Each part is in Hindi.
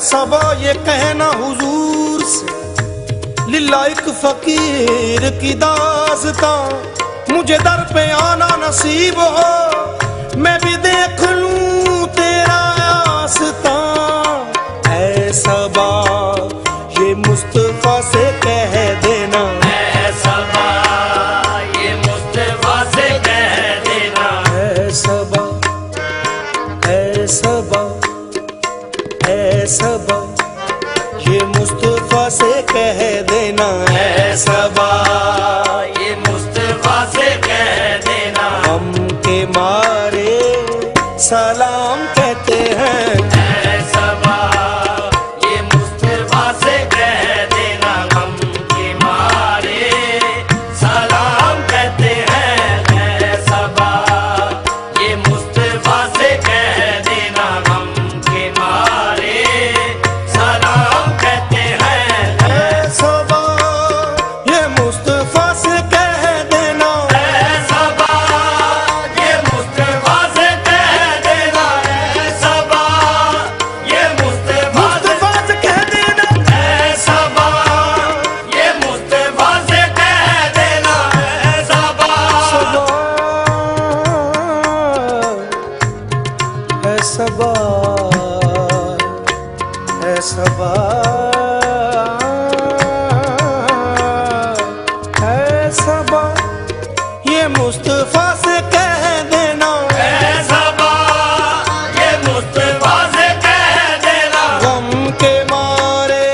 सबा ये कहना हुजूर से, लिल्ला एक फकीर की दास्तां, मुझे दर पे आना नसीब हो, मैं भी देख लूं तेरा आस्तां। ऐ सबा ये मुस्तफा से कह देना, ऐ सबा ये मुस्तफा से कह देना। ऐ सबा, ऐ सबा, ऐ सबा ये मुस्तफा से कह देना। ऐ सबा ये मुस्तफा से कह देना। हम के मारे सलाम कहते हैं। ऐ सबा ये मुस्तफा से कह देना। हम के मारे सलाम कहते हैं। ऐ सबा ये मुस्तफा से कह देना। हम के मारे सलाम कहते हैं। ऐ सबा ये मुस्तफा से कह देना। ऐ सबा ये मुस्तफा से कह देना। ऐ सबा ये मुस्तफा मुस्तफा से कह देना। ऐ सबा ये मुस्तफा से कह देना। ऐ सबा ऐ सबा, ऐ सबा, ऐ सबा ये मुस्तफा से कह देना। ऐ सबा ये मुस्तफा से कह देना। गम के मारे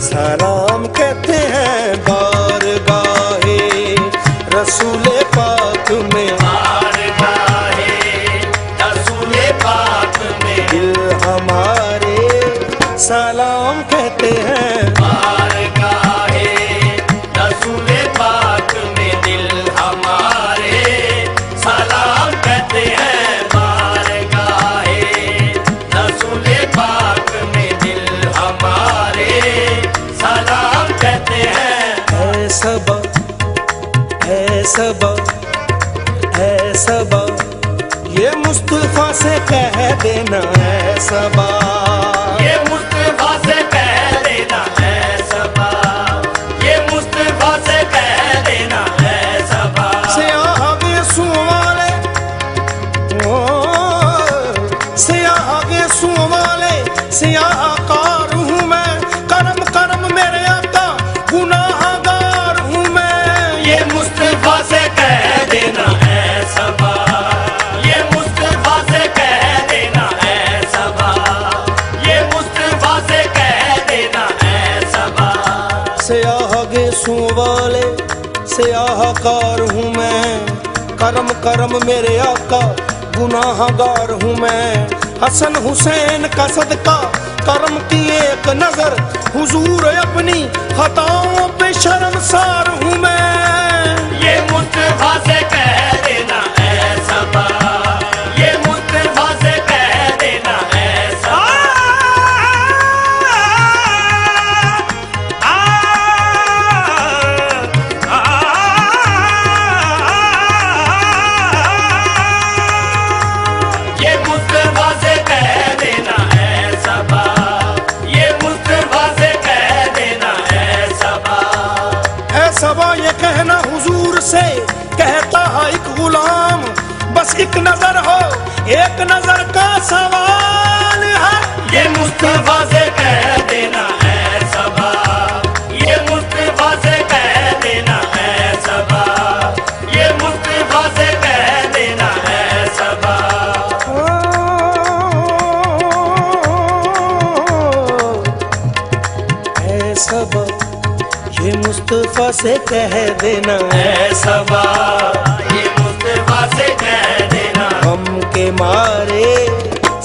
सलाम कहते हैं। बारगाहे रसूले पाक में, बारगाहे रसूले पाक में, दिल हमारे सलाम कहते हैं। बारगाहे रसूले पाक में, दिल हमारे सलाम कहते हैं। बारगाहे रसूले पाक में, दिल हमारे सलाम कहते हैं। ऐ सबा, ऐ सबा, ऐ सबा ये मुस्तफा से कह देना। ऐ सबा ये मुस्तफा से कह देना। ऐ सबा ये मुस्तफा से कह देना। ऐ सबा से आगे सुवाले, से आगे सुवाले, से आकार हूँ मैं, करम करम मेरे आका, गुनाहगार हूँ मैं। ये मुस्तफा से कह देना। ऐ सबा ये मुस्तफा से कह देना। ऐ सबा ये मुस्तफा से कह देना। ऐ सबा से आगे सुवाले, से आकार हूँ मैं, करम करम मेरे आका, गुनाहगार हूँ मैं। हसन हुसैन का सदका, करम की एक नजर, हुजूर अपनी खताओं पे शर्मसार हूँ मैं। ये मुस्तफा से कह देना। ऐ सबा ये मुस्तफा से कह देना। ऐ सबा ये मुस्तफा से कह देना। ऐ सबा ये मुस्तफा से कह देना। ऐ सबा ऐ सबा ये कहना हुजूर से, कहता है एक गुलाम, बस एक नजर हो, एक नजर का सवाल है। ये मुस्तफा से कह देना। ऐ सबा ये मुस्तफा से कह देना। ऐ सबा ये मुस्तफा से कह देना। ऐ सबा ऐ सबा ये मुस्तफा से कह देना। ऐ सबा ये मुस्तफा से कह देना। हम के मारे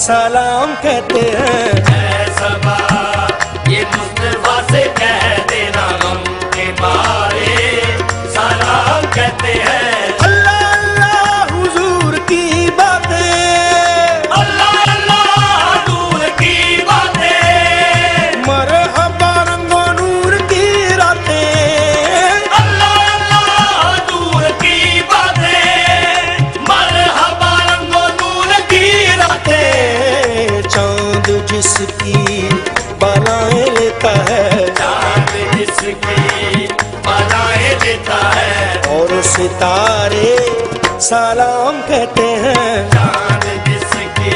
सलाम कहते हैं। ऐ सबा ये मुस्तफा से कह देना। हम के बारे सलाम कहते हैं। अल्लाह अल्लाह हुजूर की बातें, अल्लाह अल्लाह दूर की बातें, मरहबा रंगो नूर की रातें। अल्लाह अल्लाह दूर की बातें, मरहबा रंगो नूर की रातें। चांद जिसकी सितारे सलाम कहते हैं। चांद जिसकी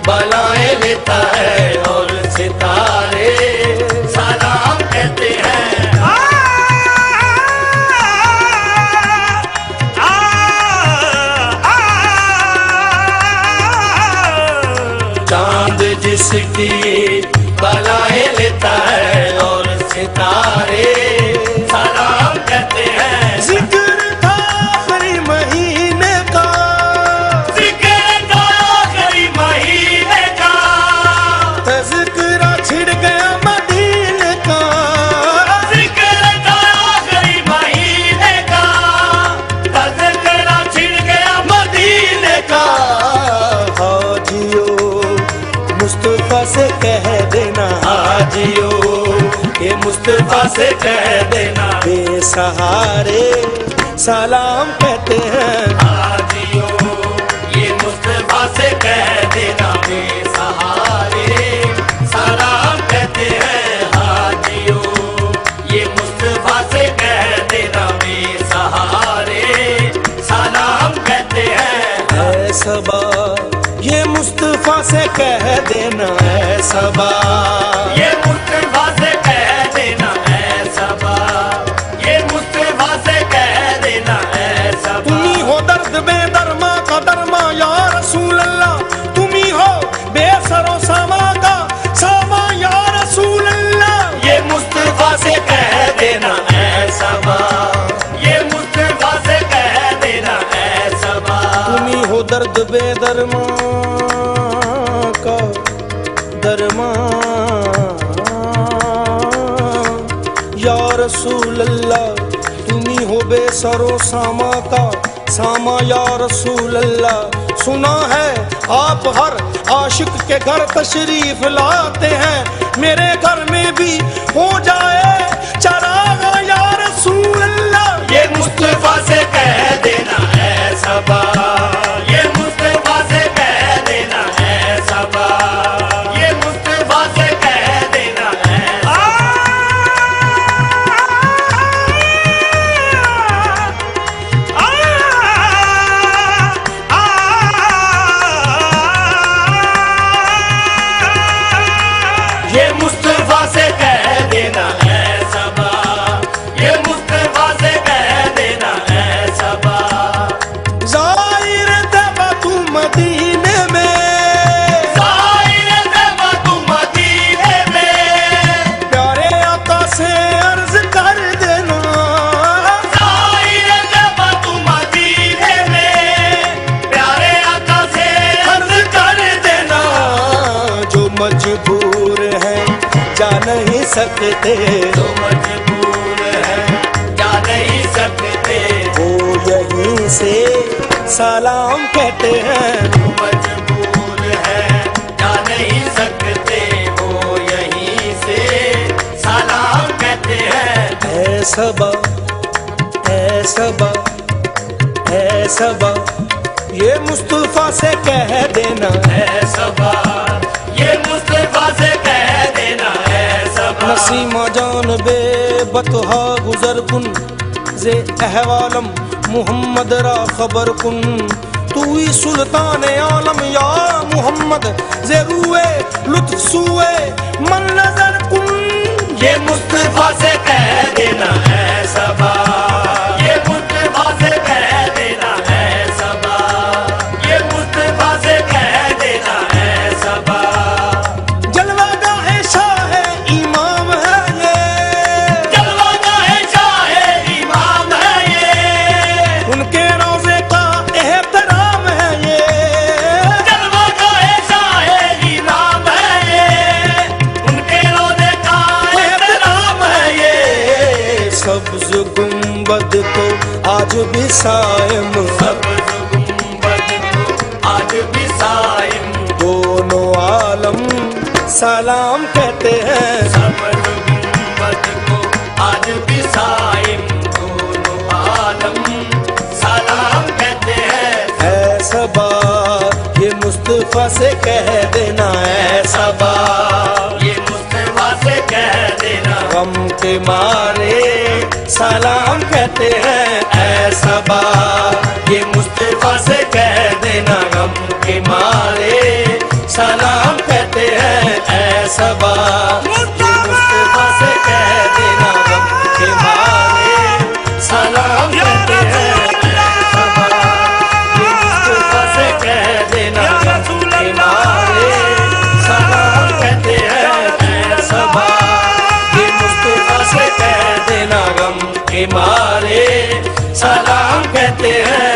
बलाएं लेता है और सितारे सलाम कहते हैं। चांद जिसकी बलाएं लेता है और सितारे सलाम कहते हैं। जिक्र था आखिरी महीने का, जिक्र था आखिरी महीने का, तज़किरा छिड़ गया मदीने का। जिक्र था आखिरी महीने का, तज़किरा छिड़ गया मदीने का। हाजियो मुस्तफा से कह देना, हाजियो ये मुस्तफा से कह देना, बेसहारे सलाम कहते हैं। हाजियो ये मुस्तफा से कह देना, बेसहारे सलाम कहते हैं। हाजियो ये मुस्तफा से कह देना, बेसहारे सलाम कहते हैं। ऐ सबा ये मुस्तफा से कह देना, ऐ सबा ये मुस्तफा से कह देना है सबा, ये मुस्तफा से कह देना है सबा। तुम्ही हो दर्द बेदरमा का दरमा या रसूल अल्लाह, तुम्ही हो बेसरो सामा का सामा या रसूल अल्लाह। ये मुस्तफा से कह देना है सबा, ये मुस्तफा से कह देना है सबा। तुम्ही हो दर्द बेदरमा का दरमा या रसूल अल्लाह, तुम्ही हो बेसरो सामा का सामा या रसूल अल्लाह। सुना है आप हर आशिक के घर तशरीफ लाते हैं, मेरे घर में भी हो जाए चराग या रसूल अल्लाह। ये मुस्तफा से कह देना है सबा, ये मुस्तफा से कह देना है सबा, ये मुस्तफा से कह देना है ये मुस्तफा से कह देना है सबा, ये मुस्तफा से कह देना है सबा। ज़ाहिर तबा तू मदीने में, ज़ाहिर तबा तू मदीने में, प्यारे आका से अर्ज कर देना। ज़ाहिर तबा तू मदीने में, प्यारे आका से अर्ज कर देना। जो मजबूर है जा नहीं सकते, जो मजबूर है जा नहीं सकते, वो यहीं से सलाम कहते हैं। मजबूर है जा नहीं सकते, वो यहीं से सलाम कहते हैं। ऐ सबा ऐ सबा ऐ सबा ये मुस्तफा से कह देना, है सबा ये मुस्तफा से कह देना है सबा। नसीमा जान बे बतहा गुजर कुन जे अहवालम मुहम्मद रा खबर कुन, तू ही सुल्तान आलम या मुहम्मद जे रुए लुत्फ सुए मन नजर कुन। ये मुस्तफा से कह देना है सबा, ये मुस्तफा से कह देना है सबा, ये मुस्तफा से कह देना है सबा। जलवागाह शाह इमाम है ये, जलवागाह शाह इमाम है ये, उनके रोजे का एहतराम है ये। जलवागाह शाह इमाम है ये, उनके रोज़े का एहतराम है ये। सब्ज गुंबद को आज भी सायम, सब्ज़ गुंबद को आज भी साइम, दोनों आलम सलाम कहते हैं। सब्ज़ गुंबद को आज भी साइम, दोनों आलम सलाम कहते हैं। ऐ सबा ये मुस्तफा से कह देना, ऐ सबा ये मुस्तफा से कह देना, गम के मारे सलाम कहते हैं। ऐ सबा। ये मुस्तफा से कह देना गम के मारे सलाम कहते हैं ऐ सबा। ये मुस्तफा से कह देना गम के मारे सलाम कहते हैं ऐ सबा। ये मुस्तफा से कह देना गम के मारे सलाम कहते हैं ऐ सबा। ये मुस्तफा से कह देना गम के मारे सलाम कहते हैं